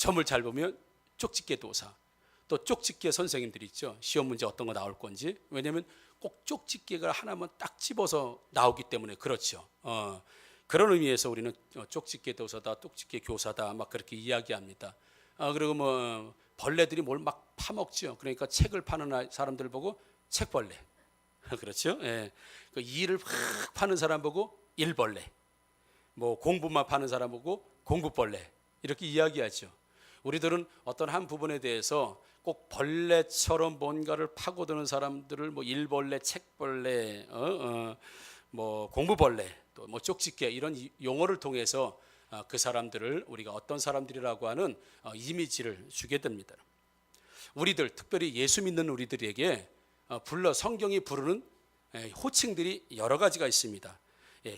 점을 잘 보면 쪽집게 도사, 또 쪽집게 선생님들이 있죠. 시험 문제 어떤 거 나올 건지. 왜냐하면 꼭 쪽집게가 하나만 딱 집어서 나오기 때문에 그렇죠. 그런 의미에서 우리는 쪽집게 도사다, 쪽집게 교사다 막 그렇게 이야기합니다. 그리고 뭐 벌레들이 뭘 막 파먹죠. 그러니까 책을 파는 사람들 보고 책벌레. 그렇죠. 예. 그 일을 확 파는 사람 보고 일벌레. 뭐 공부만 파는 사람 보고 공부벌레. 이렇게 이야기하죠. 우리들은 어떤 한 부분에 대해서 꼭 벌레처럼 뭔가를 파고드는 사람들을 뭐 일벌레, 책벌레, 뭐 공부벌레, 또 뭐 쪽집게 이런 용어를 통해서 그 사람들을 우리가 어떤 사람들이라고 하는 이미지를 주게 됩니다. 우리들, 특별히 예수 믿는 우리들에게 성경이 부르는 호칭들이 여러 가지가 있습니다.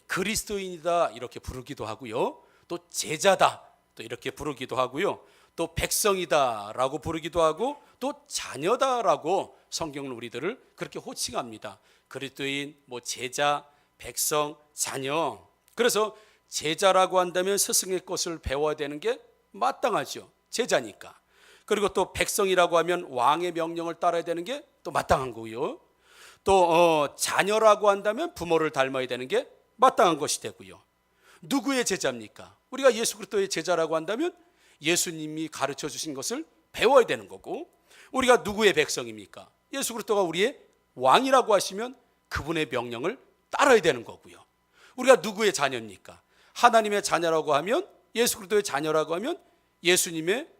그리스도인이다 이렇게 부르기도 하고요, 또 제자다 또 이렇게 부르기도 하고요, 또 백성이다라고 부르기도 하고, 또 자녀다라고 성경은 우리들을 그렇게 호칭합니다. 그리스도인, 뭐 제자, 백성, 자녀. 그래서 제자라고 한다면 스승의 것을 배워야 되는 게 마땅하죠. 제자니까. 그리고 또 백성이라고 하면 왕의 명령을 따라야 되는 게 또 마땅한 거고요. 또 자녀라고 한다면 부모를 닮아야 되는 게 마땅한 것이 되고요. 누구의 제자입니까? 우리가 예수 그리스도의 제자라고 한다면 예수님이 가르쳐 주신 것을 배워야 되는 거고, 우리가 누구의 백성입니까? 예수 그리스도가 우리의 왕이라고 하시면 그분의 명령을 따라야 되는 거고요. 우리가 누구의 자녀입니까? 하나님의 자녀라고 하면, 예수 그리스도의 자녀라고 하면 예수님의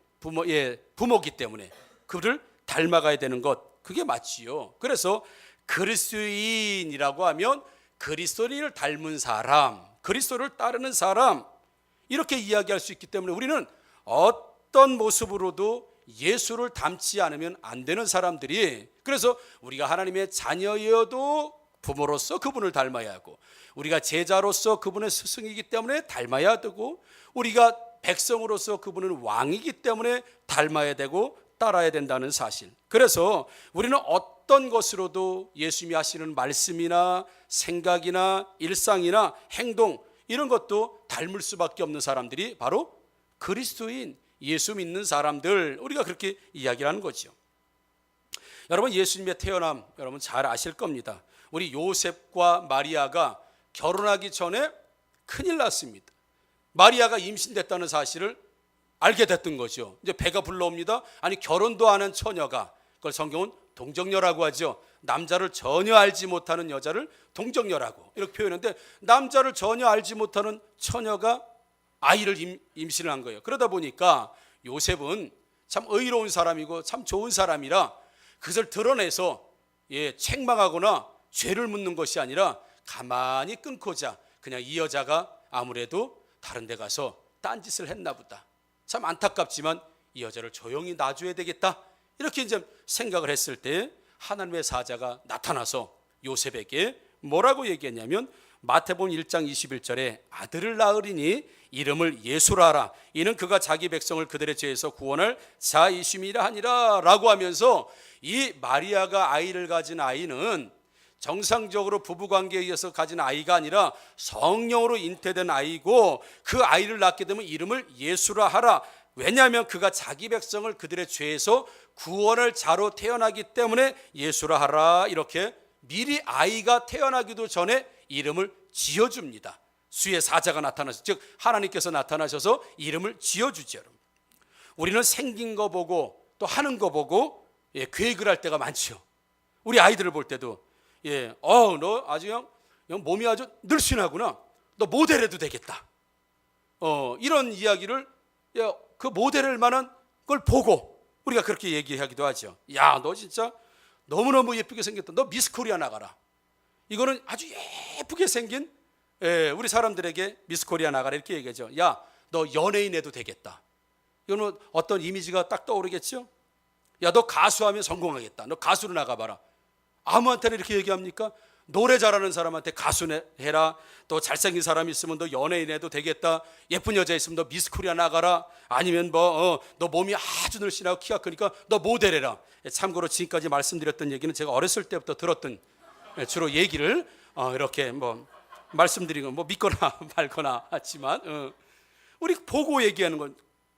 부모기 때문에 그를 닮아가야 되는 것, 그게 맞지요. 그래서 그리스도인이라고 하면 그리스도인을 닮은 사람, 그리스도를 따르는 사람, 이렇게 이야기할 수 있기 때문에 우리는 어떤 모습으로도 예수를 닮지 않으면 안 되는 사람들이, 그래서 우리가 하나님의 자녀여도 부모로서 그분을 닮아야 하고, 우리가 제자로서 그분의 스승이기 때문에 닮아야 되고, 우리가 백성으로서 그분은 왕이기 때문에 닮아야 되고 따라야 된다는 사실. 그래서 우리는 어떤 것으로도 예수님이 하시는 말씀이나 생각이나 일상이나 행동, 이런 것도 닮을 수밖에 없는 사람들이 바로 그리스도인, 예수 믿는 사람들, 우리가 그렇게 이야기를 하는 거죠. 여러분, 예수님의 태어남 여러분 잘 아실 겁니다. 우리 요셉과 마리아가 결혼하기 전에 큰일 났습니다. 마리아가 임신됐다는 사실을 알게 됐던 거죠. 이제 배가 불러옵니다. 아니, 결혼도 안 한 처녀가, 그걸 성경은 동정녀라고 하죠. 남자를 전혀 알지 못하는 여자를 동정녀라고 이렇게 표현했는데, 남자를 전혀 알지 못하는 처녀가 아이를 임신을 한 거예요. 그러다 보니까 요셉은 참 의로운 사람이고 참 좋은 사람이라 그것을 드러내서 책망하거나 죄를 묻는 것이 아니라 가만히 끊고자, 그냥 이 여자가 아무래도 다른 데 가서 딴짓을 했나 보다, 참 안타깝지만 이 여자를 조용히 놔줘야 되겠다, 이렇게 이제 생각을 했을 때 하나님의 사자가 나타나서 요셉에게 뭐라고 얘기했냐면, 마태복음 1장 21절에 아들을 낳으리니 이름을 예수라 하라. 이는 그가 자기 백성을 그들의 죄에서 구원할 자이심이라 하니라 라고 하면서, 이 마리아가 아이를 가진 아이는 정상적으로 부부관계에 의해서 가진 아이가 아니라 성령으로 잉태된 아이고, 그 아이를 낳게 되면 이름을 예수라 하라. 왜냐하면 그가 자기 백성을 그들의 죄에서 구원할 자로 태어나기 때문에 예수라 하라. 이렇게 미리 아이가 태어나기도 전에 이름을 지어줍니다. 수의 사자가 나타나서, 즉 하나님께서 나타나셔서 이름을 지어주죠. 우리는 생긴 거 보고 또 하는 거 보고 계획을 할 때가 많죠. 우리 아이들을 볼 때도 너 아주 그냥 몸이 아주 늘씬하구나, 너 모델해도 되겠다, 이런 이야기를, 그 모델할 만한 걸 보고 우리가 그렇게 얘기하기도 하죠. 야, 너 진짜 너무너무 예쁘게 생겼다, 너 미스 코리아 나가라. 이거는 아주 예쁘게 생긴 우리 사람들에게 미스 코리아 나가라 이렇게 얘기하죠. 야, 너 연예인 해도 되겠다. 이거는 어떤 이미지가 딱 떠오르겠죠. 야, 너 가수하면 성공하겠다, 너 가수로 나가봐라. 아무한테나 이렇게 얘기합니까? 노래 잘하는 사람한테 가수 해라, 또 잘생긴 사람 있으면 너 연예인 해도 되겠다, 예쁜 여자 있으면 너 미스 코리아 나가라, 아니면 너 몸이 아주 늘씬하고 키가 크니까 너 모델 해라. 참고로 지금까지 말씀드렸던 얘기는 제가 어렸을 때부터 들었던 주로 얘기를 이렇게 말씀드린 건 믿거나 말거나 하지만, 우리 보고 얘기하는 건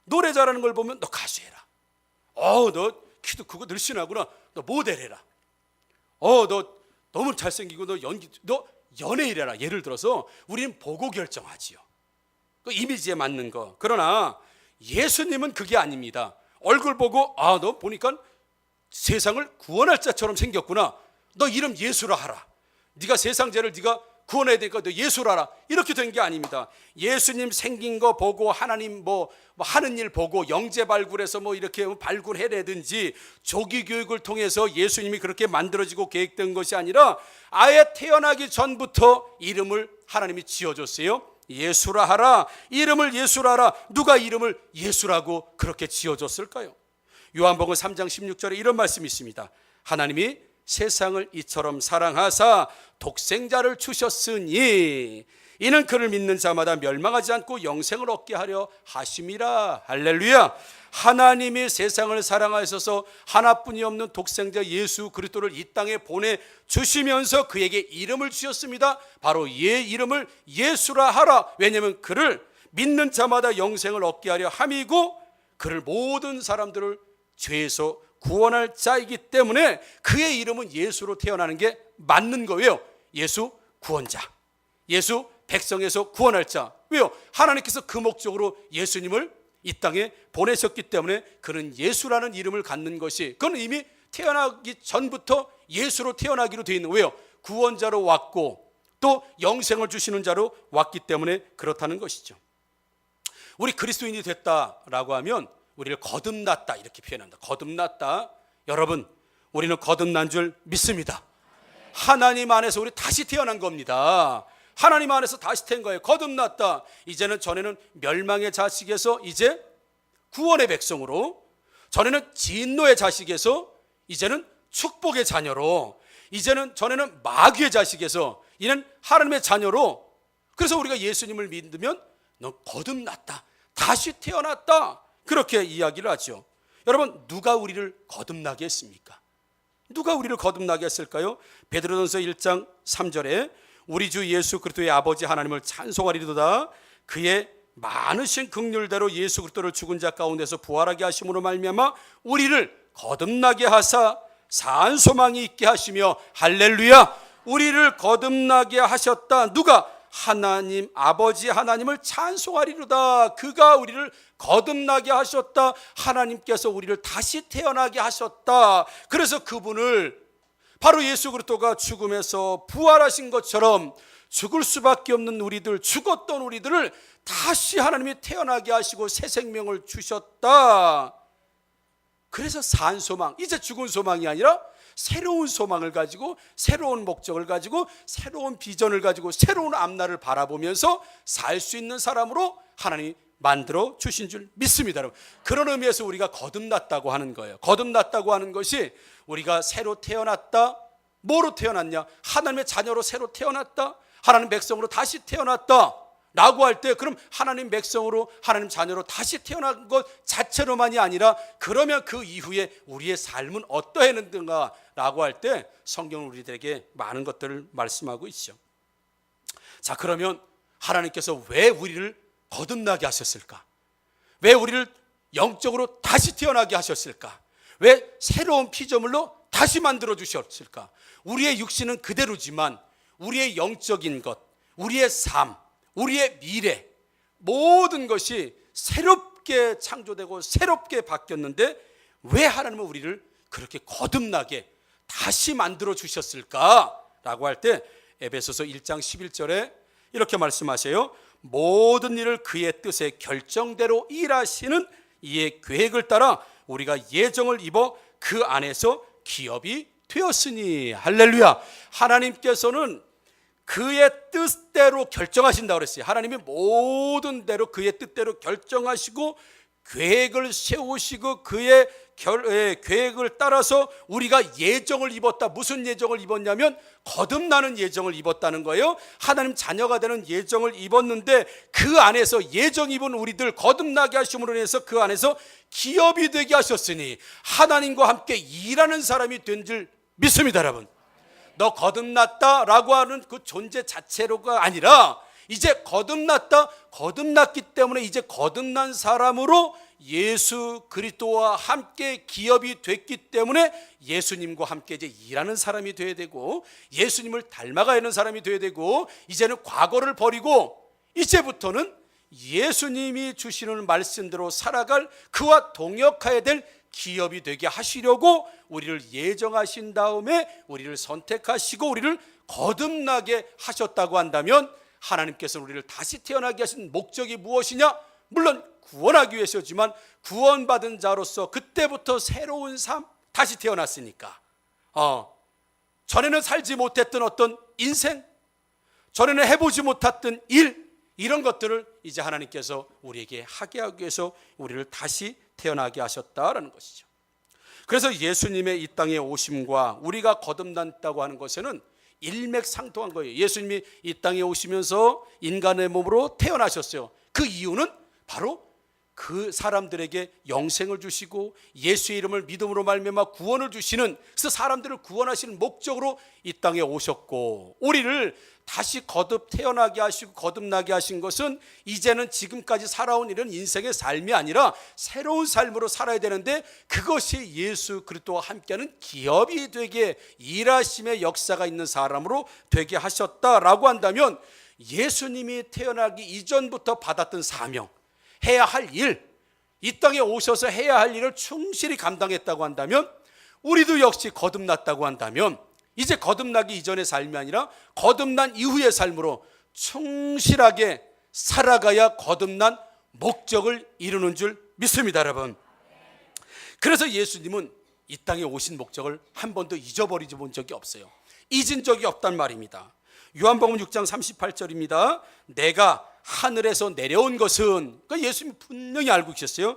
노래 잘하는 걸 보면 너 가수해라. 너 키도 크고 늘씬하구나. 너 모델해라. 너 너무 잘생기고 너 연예인이라. 예를 들어서 우리는 보고 결정하지요. 그 이미지에 맞는 거. 그러나 예수님은 그게 아닙니다. 얼굴 보고 너 보니까 세상을 구원할 자처럼 생겼구나. 너 이름 예수라 하라. 네가 세상 죄를 네가 구원해야 되니까 너 예수라 하라. 이렇게 된 게 아닙니다. 예수님 생긴 거 보고 하나님 뭐 하는 일 보고 영재 발굴해서 이렇게 발굴해내든지 조기 교육을 통해서 예수님이 그렇게 만들어지고 계획된 것이 아니라 아예 태어나기 전부터 이름을 하나님이 지어줬어요. 예수라 하라. 이름을 예수라 하라. 누가 이름을 예수라고 그렇게 지어줬을까요? 요한복음 3장 16절에 이런 말씀이 있습니다. 하나님이 세상을 이처럼 사랑하사 독생자를 주셨으니 이는 그를 믿는 자마다 멸망하지 않고 영생을 얻게 하려 하심이라. 할렐루야. 하나님이 세상을 사랑하셔서 하나뿐이 없는 독생자 예수 그리스도를 이 땅에 보내주시면서 그에게 이름을 주셨습니다. 바로 얘 이름을 예수라 하라. 왜냐하면 그를 믿는 자마다 영생을 얻게 하려 함이고 그를 모든 사람들을 죄에서 구원할 자이기 때문에 그의 이름은 예수로 태어나는 게 맞는 거예요. 예수 구원자, 예수 백성에서 구원할 자. 왜요? 하나님께서 그 목적으로 예수님을 이 땅에 보내셨기 때문에 그는 예수라는 이름을 갖는 것이, 그는 이미 태어나기 전부터 예수로 태어나기로 되어 있는, 왜요? 구원자로 왔고 또 영생을 주시는 자로 왔기 때문에 그렇다는 것이죠. 우리 그리스도인이 됐다라고 하면 우리를 거듭났다 이렇게 표현합니다. 거듭났다. 여러분, 우리는 거듭난 줄 믿습니다. 하나님 안에서 우리 다시 태어난 겁니다. 하나님 안에서 다시 태어난 거예요. 거듭났다. 이제는 전에는 멸망의 자식에서 이제 구원의 백성으로, 전에는 진노의 자식에서 이제는 축복의 자녀로, 이제는 전에는 마귀의 자식에서 이는 하나님의 자녀로. 그래서 우리가 예수님을 믿으면 너 거듭났다, 다시 태어났다, 그렇게 이야기를 하죠. 여러분, 누가 우리를 거듭나게 했습니까? 누가 우리를 거듭나게 했을까요? 베드로전서 1장 3절에 우리 주 예수 그리스도의 아버지 하나님을 찬송하리로다. 그의 많으신 긍휼대로 예수 그리스도를 죽은 자 가운데서 부활하게 하심으로 말미암아 우리를 거듭나게 하사 산 소망이 있게 하시며, 할렐루야, 우리를 거듭나게 하셨다. 누가? 하나님, 아버지 하나님을 찬송하리로다. 그가 우리를 거듭나게 하셨다. 하나님께서 우리를 다시 태어나게 하셨다. 그래서 그분을, 바로 예수 그리스도가 죽음에서 부활하신 것처럼 죽을 수밖에 없는 우리들, 죽었던 우리들을 다시 하나님이 태어나게 하시고 새 생명을 주셨다. 그래서 산 소망, 이제 죽은 소망이 아니라 새로운 소망을 가지고, 새로운 목적을 가지고, 새로운 비전을 가지고, 새로운 앞날을 바라보면서 살 수 있는 사람으로 하나님이 만들어 주신 줄 믿습니다. 여러분, 그런 의미에서 우리가 거듭났다고 하는 거예요. 거듭났다고 하는 것이 우리가 새로 태어났다. 뭐로 태어났냐? 하나님의 자녀로 새로 태어났다. 하나님 백성으로 다시 태어났다 라고 할 때, 그럼 하나님 백성으로, 하나님 자녀로 다시 태어난 것 자체로만이 아니라 그러면 그 이후에 우리의 삶은 어떠했는가 라고 할 때 성경은 우리들에게 많은 것들을 말씀하고 있죠. 자, 그러면 하나님께서 왜 우리를 거듭나게 하셨을까? 왜 우리를 영적으로 다시 태어나게 하셨을까? 왜 새로운 피조물로 다시 만들어 주셨을까? 우리의 육신은 그대로지만 우리의 영적인 것, 우리의 삶, 우리의 미래, 모든 것이 새롭게 창조되고 새롭게 바뀌었는데 왜 하나님은 우리를 그렇게 거듭나게 다시 만들어 주셨을까라고 할 때 에베소서 1장 11절에 이렇게 말씀하세요. 모든 일을 그의 뜻에 결정대로 일하시는 이의 계획을 따라 우리가 예정을 입어 그 안에서 기업이 되었으니, 할렐루야. 하나님께서는 그의 뜻대로 결정하신다고 그랬어요. 하나님이 모든 대로 그의 뜻대로 결정하시고 계획을 세우시고 그의 계획을 따라서 우리가 예정을 입었다. 무슨 예정을 입었냐면 거듭나는 예정을 입었다는 거예요. 하나님 자녀가 되는 예정을 입었는데 그 안에서 예정 입은 우리들 거듭나게 하심으로 인해서 그 안에서 기업이 되게 하셨으니 하나님과 함께 일하는 사람이 된 줄 믿습니다. 여러분, 너 거듭났다라고 하는 그 존재 자체로가 아니라 이제 거듭났다. 거듭났기 때문에 이제 거듭난 사람으로 예수 그리스도와 함께 기업이 됐기 때문에 예수님과 함께 이제 일하는 사람이 되어야 되고, 예수님을 닮아가야 하는 사람이 되어야 되고, 이제는 과거를 버리고 이제부터는 예수님이 주시는 말씀대로 살아갈, 그와 동역해야 될 기업이 되게 하시려고 우리를 예정하신 다음에 우리를 선택하시고 우리를 거듭나게 하셨다고 한다면, 하나님께서 우리를 다시 태어나게 하신 목적이 무엇이냐? 물론 구원하기 위해서지만 구원받은 자로서 그때부터 새로운 삶, 다시 태어났으니까 전에는 살지 못했던 어떤 인생, 전에는 해보지 못했던 일, 이런 것들을 이제 하나님께서 우리에게 하게 하기 위해서 우리를 다시 태어나게 하셨다라는 것이죠. 그래서 예수님의 이 땅에 오심과 우리가 거듭났다고 하는 것에는 일맥상통한 거예요. 예수님이 이 땅에 오시면서 인간의 몸으로 태어나셨어요. 그 이유는 바로 그 사람들에게 영생을 주시고 예수의 이름을 믿음으로 말미암아 구원을 주시는, 그래서 사람들을 구원하시는 목적으로 이 땅에 오셨고, 우리를 다시 거듭 태어나게 하시고 거듭나게 하신 것은 이제는 지금까지 살아온 이런 인생의 삶이 아니라 새로운 삶으로 살아야 되는데, 그것이 예수 그리스도와 함께하는 기업이 되게 일하심의 역사가 있는 사람으로 되게 하셨다라고 한다면, 예수님이 태어나기 이전부터 받았던 사명, 해야 할 일, 이 땅에 오셔서 해야 할 일을 충실히 감당했다고 한다면, 우리도 역시 거듭났다고 한다면 이제 거듭나기 이전의 삶이 아니라 거듭난 이후의 삶으로 충실하게 살아가야 거듭난 목적을 이루는 줄 믿습니다, 여러분. 그래서 예수님은 이 땅에 오신 목적을 한 번도 잊어버리지 본 적이 없어요. 잊은 적이 없단 말입니다. 요한복음 6장 38절입니다. 내가 하늘에서 내려온 것은, 그러니까 예수님이 분명히 알고 계셨어요.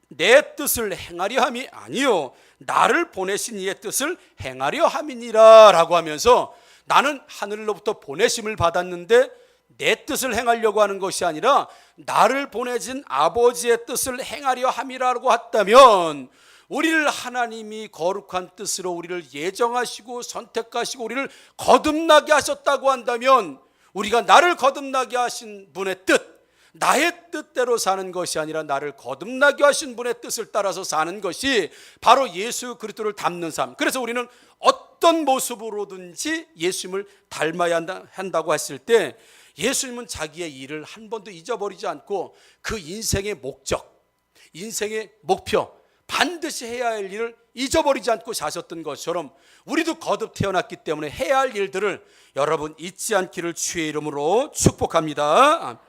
내 뜻을 행하려 함이 아니요 나를 보내신 이의 뜻을 행하려 함이니라 라고 하면서, 나는 하늘로부터 보내심을 받았는데 내 뜻을 행하려고 하는 것이 아니라 나를 보내신 아버지의 뜻을 행하려 함이라고 했다면, 우리를 하나님이 거룩한 뜻으로 우리를 예정하시고 선택하시고 우리를 거듭나게 하셨다고 한다면, 우리가 나를 거듭나게 하신 분의 뜻, 나의 뜻대로 사는 것이 아니라 나를 거듭나게 하신 분의 뜻을 따라서 사는 것이 바로 예수 그리스도를 닮는 삶. 그래서 우리는 어떤 모습으로든지 예수님을 닮아야 한다고 했을 때, 예수님은 자기의 일을 한 번도 잊어버리지 않고 그 인생의 목적, 인생의 목표, 반드시 해야 할 일을 잊어버리지 않고 사셨던 것처럼 우리도 거듭 태어났기 때문에 해야 할 일들을 여러분 잊지 않기를 주의 이름으로 축복합니다.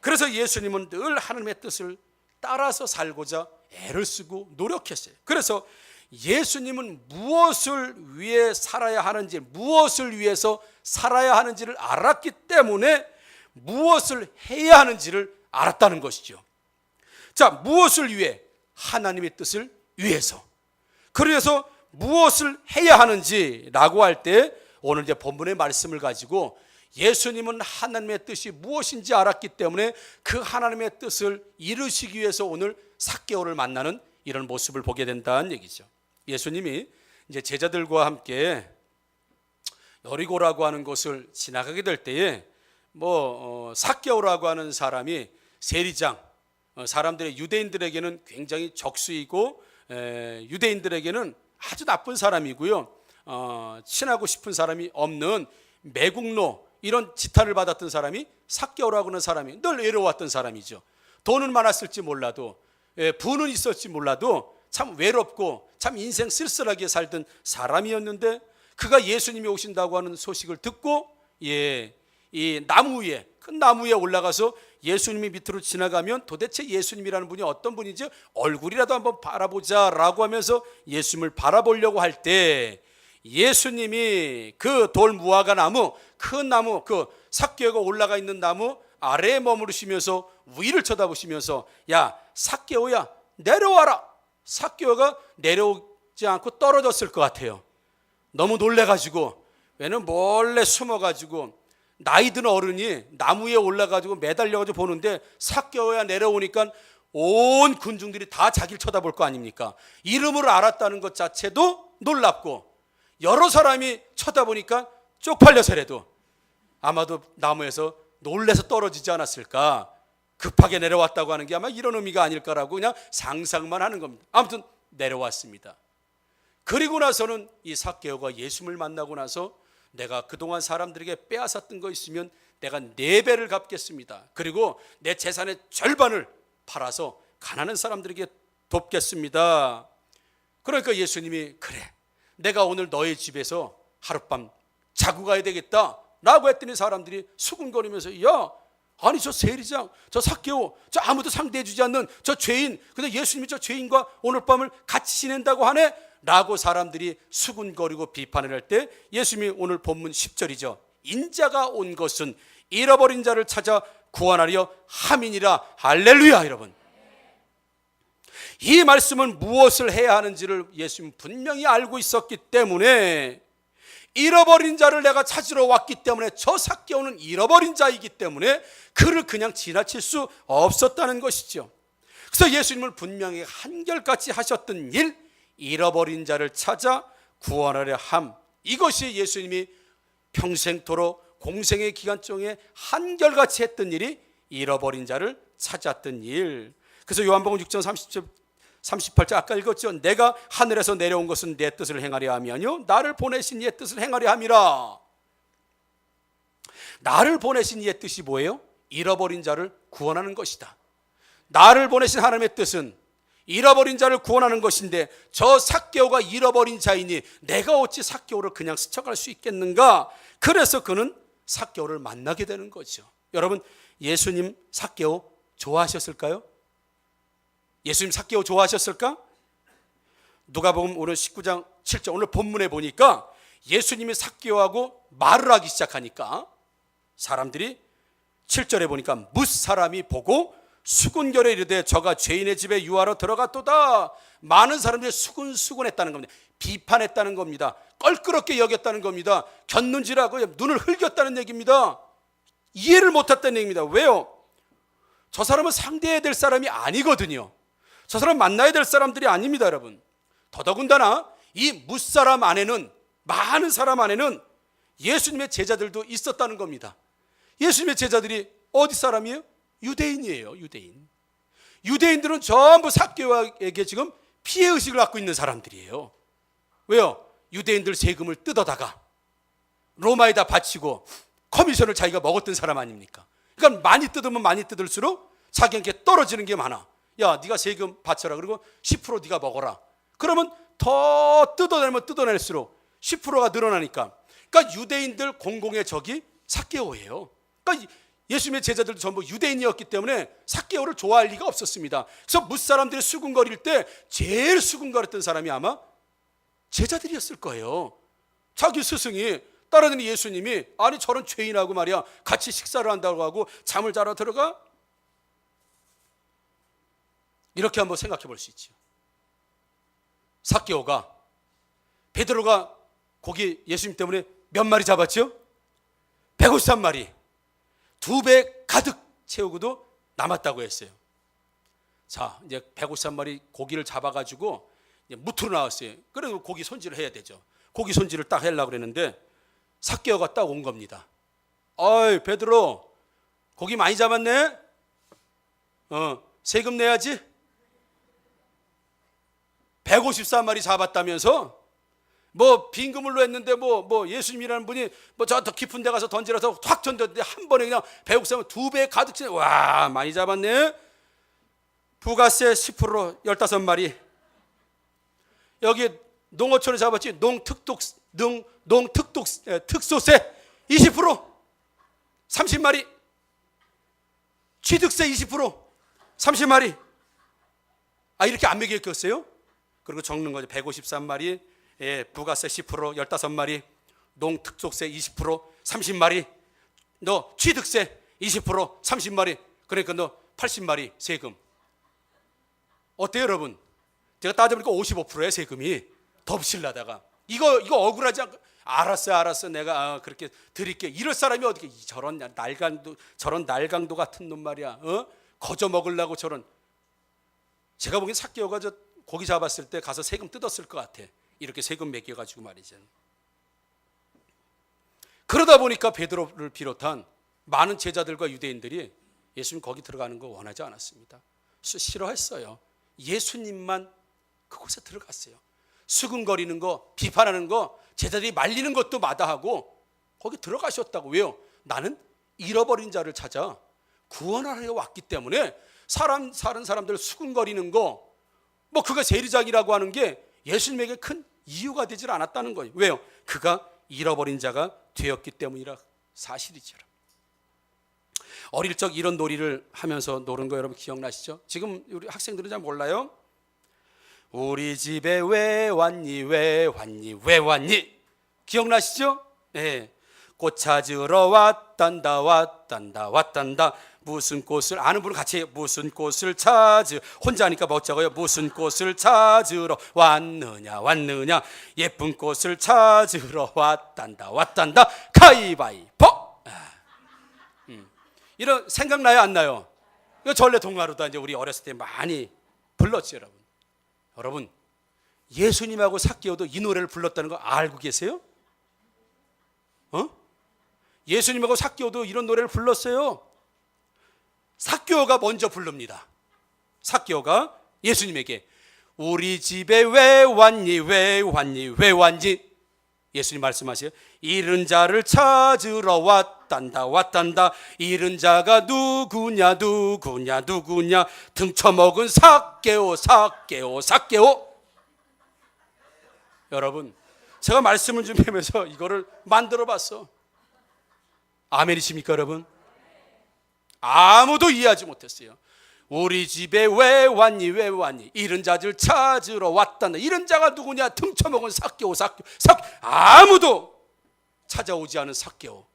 그래서 예수님은 늘 하나님의 뜻을 따라서 살고자 애를 쓰고 노력했어요. 그래서 예수님은 무엇을 위해 살아야 하는지, 무엇을 위해서 살아야 하는지를 알았기 때문에 무엇을 해야 하는지를 알았다는 것이죠. 자, 무엇을 위해? 하나님의 뜻을 위해서. 그래서 무엇을 해야 하는지라고 할 때, 오늘 이제 본문의 말씀을 가지고 예수님은 하나님의 뜻이 무엇인지 알았기 때문에 그 하나님의 뜻을 이루시기 위해서 오늘 삭개오를 만나는 이런 모습을 보게 된다는 얘기죠. 예수님이 이제 제자들과 함께 여리고라고 하는 곳을 지나가게 될 때에 삭개오라고 하는 사람이 세리장, 사람들의 유대인들에게는 굉장히 적수이고 유대인들에게는 아주 나쁜 사람이고요, 친하고 싶은 사람이 없는 매국노, 이런 지탄을 받았던 사람이 삭개오라고 하는 사람이 늘 외로웠던 사람이죠. 돈은 많았을지 몰라도, 부는 있었지 몰라도 참 외롭고 참 인생 쓸쓸하게 살던 사람이었는데, 그가 예수님이 오신다고 하는 소식을 듣고 이 나무 위에, 큰 나무 위에 올라가서 예수님이 밑으로 지나가면 도대체 예수님이라는 분이 어떤 분인지 얼굴이라도 한번 바라보자라고 하면서 예수님을 바라보려고 할 때, 예수님이 그 돌 무화과 나무, 큰 나무, 그 삭개오가 올라가 있는 나무 아래에 머무르시면서 위를 쳐다보시면서, 야 삭개오야 내려와라. 삭개오가 내려오지 않고 떨어졌을 것 같아요. 너무 놀래가지고, 왜냐면 몰래 숨어가지고 나이 든 어른이 나무 위에 올라가지고 매달려가지고 보는데 삭개오야 내려오니까 온 군중들이 다 자기를 쳐다볼 거 아닙니까? 이름을 알았다는 것 자체도 놀랍고, 여러 사람이 쳐다보니까 쪽팔려서라도 아마도 나무에서 놀래서 떨어지지 않았을까? 급하게 내려왔다고 하는 게 아마 이런 의미가 아닐까라고 그냥 상상만 하는 겁니다. 아무튼 내려왔습니다. 그리고 나서는 이 삭개오가 예수님을 만나고 나서 내가 그동안 사람들에게 빼앗았던 거 있으면 내가 4배를 갚겠습니다. 그리고 내 재산의 절반을 팔아서 가난한 사람들에게 돕겠습니다. 그러니까 예수님이 그래, 내가 오늘 너의 집에서 하룻밤 자고 가야 되겠다 라고 했더니 사람들이 수군거리면서 야, 아니 저 세리장, 저 삭개오, 저 아무도 상대해 주지 않는 저 죄인, 근데 예수님이 저 죄인과 오늘 밤을 같이 지낸다고 하네 라고 사람들이 수군거리고 비판을 할 때 예수님이 오늘 본문 10절이죠. 인자가 온 것은 잃어버린 자를 찾아 구원하려 함이니라. 할렐루야. 여러분, 이 말씀은 무엇을 해야 하는지를 예수님 분명히 알고 있었기 때문에, 잃어버린 자를 내가 찾으러 왔기 때문에, 저 삭개오는 잃어버린 자이기 때문에 그를 그냥 지나칠 수 없었다는 것이죠. 그래서 예수님을 분명히 한결같이 하셨던 일, 잃어버린 자를 찾아 구원하려 함, 이것이 예수님이 평생토록 공생의 기간 중에 한결같이 했던 일이 잃어버린 자를 찾았던 일. 그래서 요한복음 6장 38절 아까 읽었죠. 내가 하늘에서 내려온 것은 내 뜻을 행하려 함이 아니요 나를 보내신 이의 뜻을 행하려 함이라. 나를 보내신 이의 뜻이 뭐예요? 잃어버린 자를 구원하는 것이다. 나를 보내신 하나님의 뜻은 잃어버린 자를 구원하는 것인데, 저 삭개오가 잃어버린 자이니 내가 어찌 삭개오를 그냥 스쳐갈 수 있겠는가? 그래서 그는 삭개오를 만나게 되는 거죠. 여러분, 예수님 삭개오 좋아하셨을까요? 예수님 삭개오 좋아하셨을까? 누가복음 오늘 19장 7절 오늘 본문에 보니까 예수님이 삭개오하고 말을 하기 시작하니까 사람들이 7절에 보니까 뭇사람이 보고 수군결에 이르되 저가 죄인의 집에 유하러 들어갔도다. 많은 사람들이 수군수군했다는 겁니다. 비판했다는 겁니다. 껄끄럽게 여겼다는 겁니다. 곁눈질하고 눈을 흘겼다는 얘기입니다. 이해를 못했다는 얘기입니다. 왜요? 저 사람은 상대해야 될 사람이 아니거든요. 저 사람 만나야 될 사람들이 아닙니다, 여러분. 더더군다나 이 뭇사람 안에는, 많은 사람 안에는 예수님의 제자들도 있었다는 겁니다. 예수님의 제자들이 어디 사람이에요? 유대인이에요. 유대인들은 전부 삭개오에게 지금 피해의식을 갖고 있는 사람들이에요. 왜요? 유대인들 세금을 뜯어다가 로마에다 바치고 커미션을 자기가 먹었던 사람 아닙니까? 그러니까 많이 뜯으면 많이 뜯을수록 자기한테 떨어지는 게 많아. 야, 네가 세금 바쳐라. 그리고 10% 네가 먹어라. 그러면 더 뜯어내면 뜯어낼수록 10%가 늘어나니까. 그러니까 유대인들 공공의 적이 삭개오예요. 그러니까 예수님의 제자들도 전부 유대인이었기 때문에 삭개오를 좋아할 리가 없었습니다. 그래서 뭇사람들이 수군거릴 때 제일 수군거렸던 사람이 아마 제자들이었을 거예요. 자기 스승이, 따라다니는 예수님이 아니 저런 죄인하고 말이야 같이 식사를 한다고 하고 잠을 자러 들어가? 이렇게 한번 생각해 볼 수 있죠. 삭개오가, 베드로가 고기 예수님 때문에 몇 마리 잡았죠? 153마리. 2배 가득 채우고도 남았다고 했어요. 자, 이제 153마리 고기를 잡아가지고 이제 무트로 나왔어요. 그래도 고기 손질을 해야 되죠. 고기 손질을 딱 하려고 그랬는데 삭개오가 딱 온 겁니다. 어이, 베드로, 고기 많이 잡았네? 세금 내야지? 153마리 잡았다면서? 뭐 빈그물로 했는데 뭐 예수님이라는 분이 뭐 저 더 깊은 데 가서 던지라서 확 던졌는데 한 번에 그냥 153은 2배 가득 채. 와, 많이 잡았네. 부가세 10% 15마리. 여기 농어촌을 잡았지. 특소세 20% 30마리. 취득세 20% 30마리. 아, 이렇게 안 매겼겠어요? 그리고 적는 거죠. 153마리, 부가세 10%, 15마리, 농특속세 20%, 30마리, 너 취득세 20%, 30마리, 그러니까 너 80마리 세금. 어때요, 여러분? 제가 따져보니까 55%의 세금이 덮실라다가 이거 억울하지 않고 알았어 내가 그렇게 드릴게. 이럴 사람이 어떻게 저런 날강도 같은 놈 말이야. 거저 먹으려고 저런. 제가 보기엔 삭개오가 저 고기 잡았을 때 가서 세금 뜯었을 것 같아. 이렇게 세금 매겨가지고 말이죠. 그러다 보니까 베드로를 비롯한 많은 제자들과 유대인들이 예수님 거기 들어가는 거 원하지 않았습니다. 싫어했어요. 예수님만 그곳에 들어갔어요. 수근거리는 거, 비판하는 거, 제자들이 말리는 것도 마다하고 거기 들어가셨다고. 왜요? 나는 잃어버린 자를 찾아 구원하려 왔기 때문에 사는 사람들 수근거리는 거, 뭐 그가 세리장이라고 하는 게 예수님에게 큰 이유가 되질 않았다는 거예요. 왜요? 그가 잃어버린 자가 되었기 때문이라 사실이죠. 어릴 적 이런 놀이를 하면서 노는 거 여러분 기억나시죠? 지금 우리 학생들은 잘 몰라요. 우리 집에 왜 왔니 왜 왔니 왜 왔니? 기억나시죠? 네. 꽃 찾으러 왔단다 왔단다 왔단다. 무슨 꽃을, 아는 분은 같이 해요. 무슨 꽃을 혼자 하니까 멋져요. 무슨 꽃을 찾으러 왔느냐 왔느냐. 예쁜 꽃을 찾으러 왔단다 왔단다. 가위바위보. 이런 생각나요 안 나요? 이거 전래 동화로도 이제 우리 어렸을 때 많이 불렀죠. 여러분 예수님하고 삭개오도 이 노래를 불렀다는 거 알고 계세요? 예수님하고 삭개오도 이런 노래를 불렀어요. 삭개오가 먼저 부릅니다. 삭개오가 예수님에게 우리 집에 왜 왔니 왜 왔니 왜 왔니? 예수님 말씀하세요. 잃은 자를 찾으러 왔단다 왔단다. 잃은 자가 누구냐 누구냐 누구냐. 등쳐먹은 삭개오 삭개오 삭개오. 여러분 제가 말씀을 준비하면서 이거를 만들어 봤어. 아멘이십니까 여러분? 아무도 이해하지 못했어요. 우리 집에 왜 왔니 왜 왔니. 잃은 자들 찾으러 왔단다. 잃은 자가 누구냐. 등쳐먹은 삭개오 삭개오 삭개오. 아무도 찾아오지 않은 삭개오.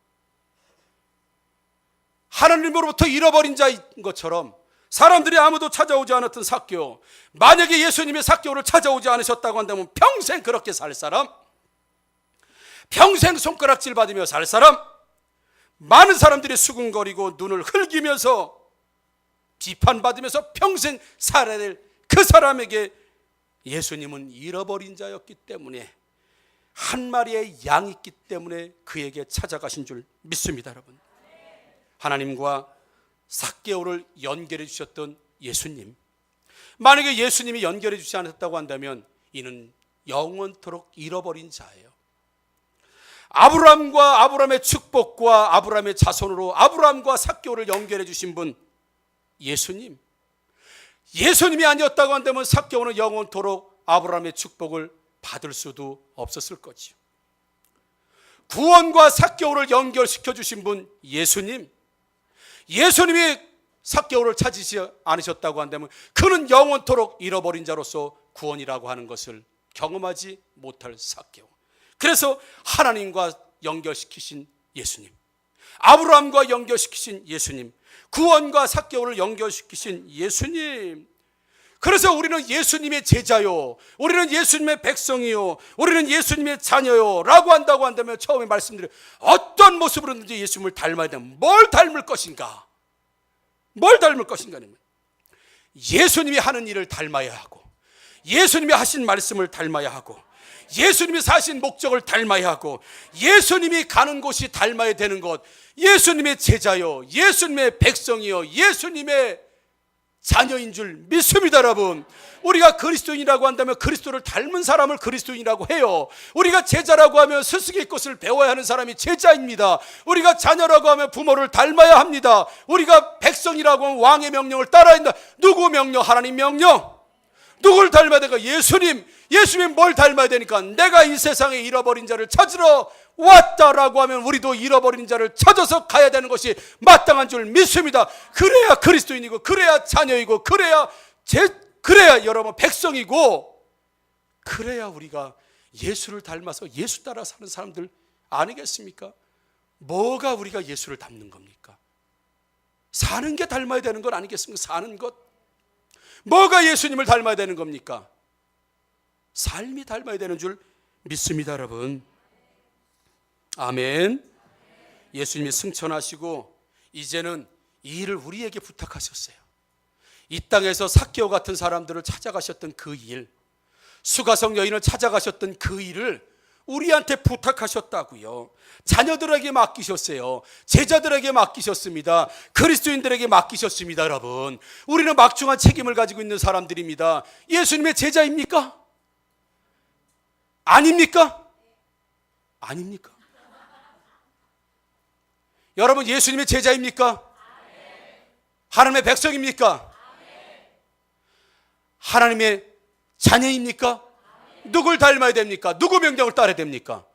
하나님으로부터 잃어버린 자인 것처럼 사람들이 아무도 찾아오지 않았던 삭개오. 만약에 예수님이 삭개오를 찾아오지 않으셨다고 한다면 평생 그렇게 살 사람, 평생 손가락질 받으며 살 사람, 많은 사람들이 수근거리고 눈을 흘기면서 비판받으면서 평생 살아야 될 그 사람에게 예수님은 잃어버린 자였기 때문에, 한 마리의 양이 있기 때문에 그에게 찾아가신 줄 믿습니다. 여러분, 하나님과 삭개오를 연결해 주셨던 예수님, 만약에 예수님이 연결해 주지 않았다고 한다면 이는 영원토록 잃어버린 자예요. 아브라함과 아브라함의 축복과 아브라함의 자손으로 아브라함과 삭개오를 연결해 주신 분 예수님, 예수님이 아니었다고 한다면 삭개오는 영원토록 아브라함의 축복을 받을 수도 없었을 거지요. 구원과 삭개오를 연결시켜 주신 분 예수님, 예수님이 삭개오를 찾으시 않으셨다고 한다면 그는 영원토록 잃어버린 자로서 구원이라고 하는 것을 경험하지 못할 삭개오. 그래서 하나님과 연결시키신 예수님, 아브라함과 연결시키신 예수님, 구원과 삭개오를 연결시키신 예수님. 그래서 우리는 예수님의 제자요, 우리는 예수님의 백성이요, 우리는 예수님의 자녀요 라고 한다고 한다면 처음에 말씀드린 어떤 모습으로든지 예수님을 닮아야 되면 뭘 닮을 것인가? 뭘 닮을 것인가? 예수님이 하는 일을 닮아야 하고, 예수님이 하신 말씀을 닮아야 하고, 예수님이 사신 목적을 닮아야 하고, 예수님이 가는 곳이 닮아야 되는 것, 예수님의 제자요, 예수님의 백성이요, 예수님의 자녀인 줄 믿습니다. 여러분, 우리가 그리스도인이라고 한다면 그리스도를 닮은 사람을 그리스도인이라고 해요. 우리가 제자라고 하면 스승의 것을 배워야 하는 사람이 제자입니다. 우리가 자녀라고 하면 부모를 닮아야 합니다. 우리가 백성이라고 하면 왕의 명령을 따라야 한다. 누구 명령? 하나님 명령. 누구를 닮아야 되니까? 예수님. 예수님 뭘 닮아야 되니까? 내가 이 세상에 잃어버린 자를 찾으러 왔다라고 하면 우리도 잃어버린 자를 찾아서 가야 되는 것이 마땅한 줄 믿습니다. 그래야 그리스도인이고, 그래야 자녀이고, 그래야 여러분 백성이고, 그래야 우리가 예수를 닮아서 예수 따라 사는 사람들 아니겠습니까? 뭐가 우리가 예수를 닮는 겁니까? 사는 게 닮아야 되는 건 아니겠습니까? 사는 것. 뭐가 예수님을 닮아야 되는 겁니까? 삶이 닮아야 되는 줄 믿습니다. 여러분, 아멘. 예수님이 승천하시고 이제는 이 일을 우리에게 부탁하셨어요. 이 땅에서 삭개오 같은 사람들을 찾아가셨던 그 일, 수가성 여인을 찾아가셨던 그 일을 우리한테 부탁하셨다고요. 자녀들에게 맡기셨어요. 제자들에게 맡기셨습니다. 그리스도인들에게 맡기셨습니다. 여러분, 우리는 막중한 책임을 가지고 있는 사람들입니다. 예수님의 제자입니까? 아닙니까? 아닙니까? 여러분, 예수님의 제자입니까? 하나님의 백성입니까? 하나님의 자녀입니까? 누굴 닮아야 됩니까? 누구 명령을 따라야 됩니까?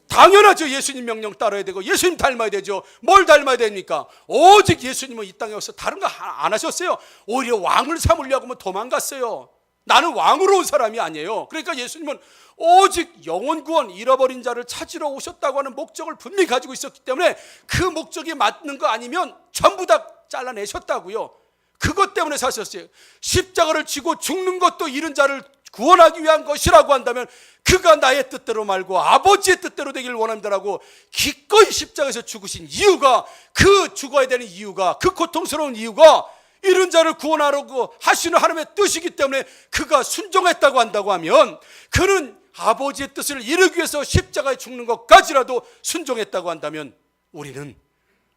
당연하죠. 예수님 명령 따라야 되고 예수님 닮아야 되죠. 뭘 닮아야 됩니까? 오직 예수님은 이 땅에 와서 다른 거 안 하셨어요. 오히려 왕을 삼으려고 하면 도망갔어요. 나는 왕으로 온 사람이 아니에요. 그러니까 예수님은 오직 영혼 구원, 잃어버린 자를 찾으러 오셨다고 하는 목적을 분명히 가지고 있었기 때문에 그 목적이 맞는 거 아니면 전부 다 잘라내셨다고요. 그것 때문에 사셨어요. 십자가를 지고 죽는 것도 잃은 자를 구원하기 위한 것이라고 한다면 그가 나의 뜻대로 말고 아버지의 뜻대로 되길 원합니다라고 기꺼이 십자가에서 죽으신 이유가, 그 죽어야 되는 이유가, 그 고통스러운 이유가 잃은 자를 구원하려고 하시는 하나님의 뜻이기 때문에 그가 순종했다고 한다고 하면, 그는 아버지의 뜻을 이루기 위해서 십자가에 죽는 것까지라도 순종했다고 한다면 우리는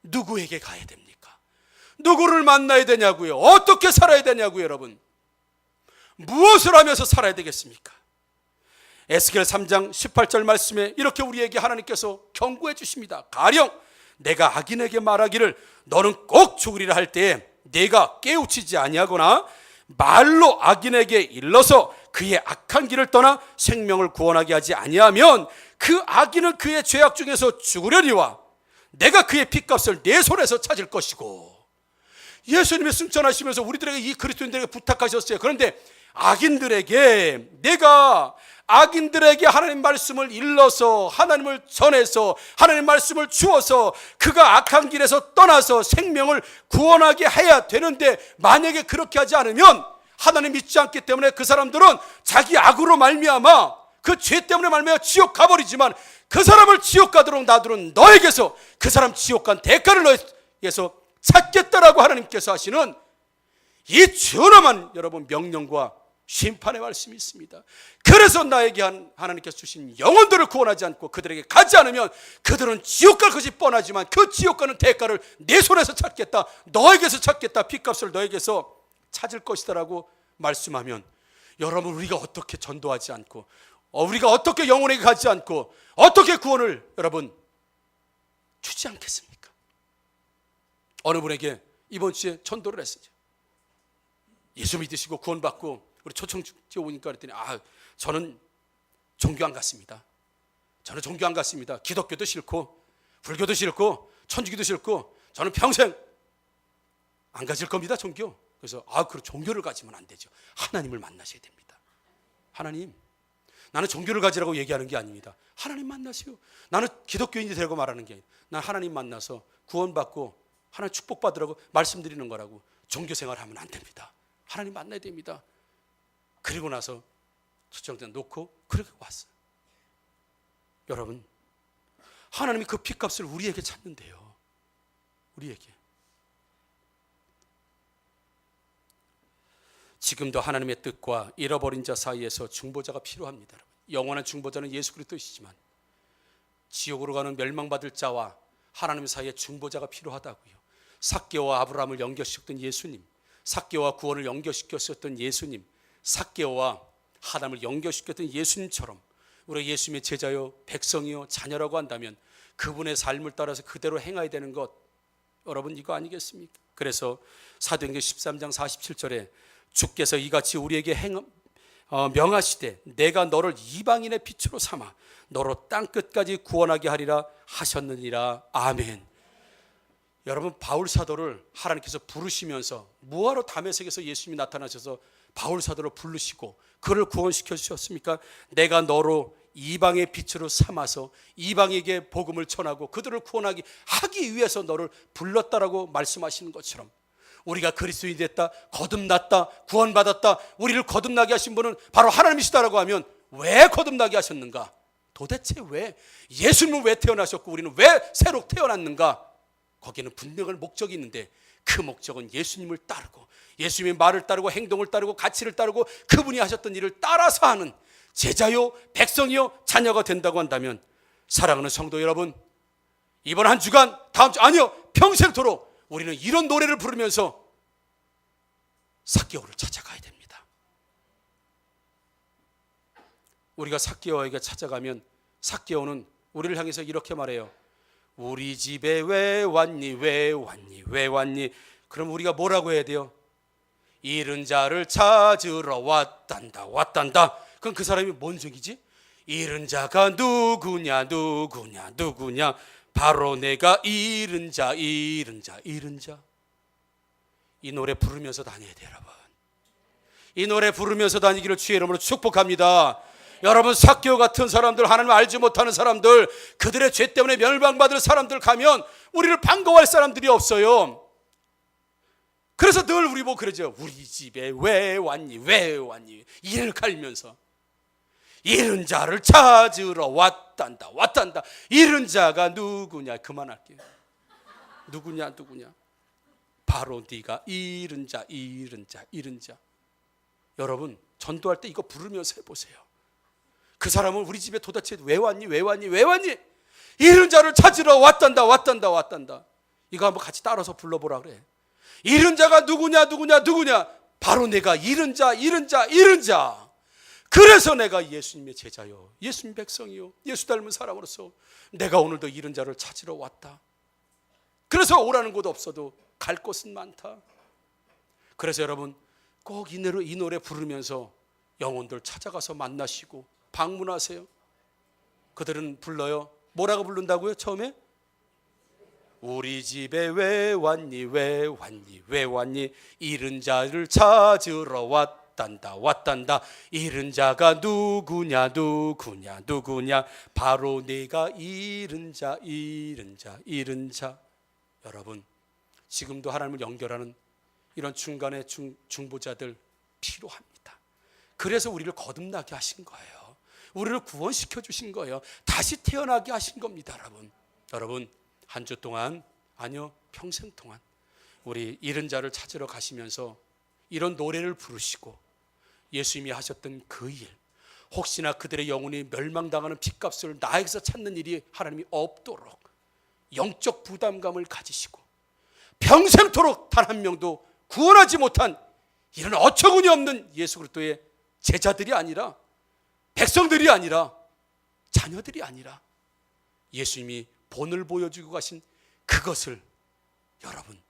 누구에게 가야 됩니까? 누구를 만나야 되냐고요? 어떻게 살아야 되냐고요? 여러분, 무엇을 하면서 살아야 되겠습니까? 에스겔 3장 18절 말씀에 이렇게 우리에게 하나님께서 경고해 주십니다. 가령 내가 악인에게 말하기를 너는 꼭 죽으리라 할 때에 내가 깨우치지 아니하거나 말로 악인에게 일러서 그의 악한 길을 떠나 생명을 구원하게 하지 아니하면 그 악인은 그의 죄악 중에서 죽으려니와 내가 그의 핏값을 내 손에서 찾을 것이고. 예수님이 승천하시면서 우리들에게, 이 그리스도인들에게 부탁하셨어요. 그런데 악인들에게, 내가 악인들에게 하나님 말씀을 일러서 하나님을 전해서 하나님 말씀을 주어서 그가 악한 길에서 떠나서 생명을 구원하게 해야 되는데, 만약에 그렇게 하지 않으면 하나님 믿지 않기 때문에 그 사람들은 자기 악으로 말미암아, 그 죄 때문에 말미암아 지옥 가버리지만 그 사람을 지옥 가도록 놔두는 너에게서 그 사람 지옥 간 대가를 너에게서 찾겠다라고 하나님께서 하시는 이 전엄한 여러분 명령과 심판의 말씀이 있습니다. 그래서 나에게 하나님께서 주신 영혼들을 구원하지 않고 그들에게 가지 않으면 그들은 지옥 갈 것이 뻔하지만 그 지옥 가는 대가를 내 손에서 찾겠다, 너에게서 찾겠다, 핏값을 너에게서 찾을 것이다라고 말씀하면, 여러분, 우리가 어떻게 전도하지 않고, 우리가 어떻게 영혼에게 가지 않고, 어떻게 구원을 여러분 주지 않겠습니까? 어느 분에게 이번 주에 전도를 했어요. 예수 믿으시고 구원받고 우리 초청지에 오니까 그랬더니, 저는 종교 안 갔습니다. 저는 종교 안 갔습니다. 기독교도 싫고 불교도 싫고 천주교도 싫고 저는 평생 안 가질 겁니다, 종교. 그래서 그 종교를 가지면 안 되죠. 하나님을 만나셔야 됩니다. 하나님, 나는 종교를 가지라고 얘기하는 게 아닙니다. 하나님 만나세요. 나는 기독교인이 되라고 말하는 게 아니라 난 하나님 만나서 구원받고 하나님 축복받으라고 말씀드리는 거라고. 종교 생활하면 안 됩니다. 하나님 만나야 됩니다. 그리고 나서 초청장 놓고 그렇게 왔어요. 여러분, 하나님이 그 핏값을 우리에게 찾는데요. 우리에게. 지금도 하나님의 뜻과 잃어버린 자 사이에서 중보자가 필요합니다. 영원한 중보자는 예수 그리스도이시지만 지옥으로 가는 멸망받을 자와 하나님 사이에 중보자가 필요하다고요. 삭개오와 아브라함을 연결시켰던 예수님, 삭개오와 구원을 연결시켰었던 예수님, 삭개오와 하나님을 연결시켰던 예수님처럼 우리 예수님의 제자요, 백성이요, 자녀라고 한다면 그분의 삶을 따라서 그대로 행해야 되는 것, 여러분, 이거 아니겠습니까? 그래서 사도행전 13장 47절에 주께서 이같이 우리에게 명하시되 내가 너를 이방인의 빛으로 삼아 너로 땅끝까지 구원하게 하리라 하셨느니라. 아멘. 여러분, 바울 사도를 하나님께서 부르시면서 뭐하러 다메섹에서 예수님이 나타나셔서 바울 사도를 부르시고 그를 구원시켜 주셨습니까? 내가 너로 이방의 빛으로 삼아서 이방에게 복음을 전하고 그들을 구원하기 하기 위해서 너를 불렀다라고 말씀하시는 것처럼, 우리가 그리스도인이 됐다, 거듭났다, 구원받았다, 우리를 거듭나게 하신 분은 바로 하나님이시다라고 하면 왜 거듭나게 하셨는가? 도대체 왜? 예수님은 왜 태어나셨고 우리는 왜 새로 태어났는가? 거기에는 분명한 목적이 있는데, 그 목적은 예수님을 따르고 예수님의 말을 따르고 행동을 따르고 가치를 따르고 그분이 하셨던 일을 따라서 하는 제자요, 백성이요, 자녀가 된다고 한다면 사랑하는 성도 여러분, 이번 한 주간, 다음 주, 아니요, 평생토록 우리는 이런 노래를 부르면서 삭개오를 찾아가야 됩니다. 우리가 삭개오에게 찾아가면 삭개오는 우리를 향해서 이렇게 말해요. 우리 집에 왜 왔니, 왜 왔니, 왜 왔니? 그럼 우리가 뭐라고 해야 돼요? 잃은 자를 찾으러 왔단다, 왔단다. 그럼 그 사람이 뭔 적이지? 잃은 자가 누구냐, 누구냐, 누구냐? 바로 내가 잃은 자, 잃은 자, 잃은 자. 이 노래 부르면서 다녀야 돼요, 여러분. 이 노래 부르면서 다니기를 주의 이름으로 축복합니다. 여러분, 삭개오 같은 사람들, 하나님 알지 못하는 사람들, 그들의 죄 때문에 멸망받을 사람들 가면 우리를 반가워할 사람들이 없어요. 그래서 늘 우리 보고 그러죠. 우리 집에 왜 왔니, 왜 왔니? 이를 갈면서 잃은 자를 찾으러 왔단다, 왔단다. 잃은 자가 누구냐? 그만할게요. 누구냐, 누구냐? 바로 네가 잃은 자, 잃은 자, 잃은 자. 여러분, 전도할 때 이거 부르면서 해보세요. 그 사람은 우리 집에 도대체 왜 왔니, 왜 왔니, 왜 왔니? 잃은 자를 찾으러 왔단다, 왔단다, 왔단다. 이거 한번 같이 따라서 불러보라 그래. 잃은 자가 누구냐, 누구냐, 누구냐? 바로 내가 잃은 자, 잃은 자, 잃은 자. 그래서 내가 예수님의 제자요, 예수님 백성이요, 예수 닮은 사람으로서 내가 오늘도 잃은 자를 찾으러 왔다. 그래서 오라는 곳 없어도 갈 곳은 많다. 그래서 여러분, 꼭 이 노래 부르면서 영혼들 찾아가서 만나시고 방문하세요. 그들은 불러요. 뭐라고 부른다고요? 처음에 우리 집에 왜 왔니, 왜 왔니, 왜 왔니? 잃은 자를 찾으러 왔단다, 왔단다. 잃은 자가 누구냐, 누구냐, 누구냐? 바로 내가 잃은 자, 잃은 자, 잃은 자. 여러분, 지금도 하나님을 연결하는 이런 중간의 중보자들 필요합니다. 그래서 우리를 거듭나게 하신 거예요. 우리를 구원시켜 주신 거예요. 다시 태어나게 하신 겁니다. 여러분, 한 주 동안, 아니요, 평생 동안 우리 잃은 자를 찾으러 가시면서 이런 노래를 부르시고 예수님이 하셨던 그 일, 혹시나 그들의 영혼이 멸망당하는 핏값을 나에게서 찾는 일이 하나님이 없도록 영적 부담감을 가지시고 평생토록 단 한 명도 구원하지 못한 이런 어처구니 없는 예수 그리스도의 제자들이 아니라, 백성들이 아니라, 자녀들이 아니라 예수님이 본을 보여주고 가신 그것을 여러분,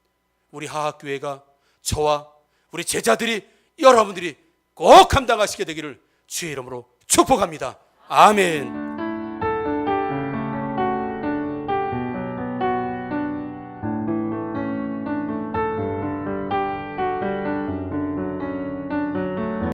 우리 하학교회가, 저와 우리 제자들이, 여러분들이 꼭 감당하시게 되기를 주의 이름으로 축복합니다. 아멘.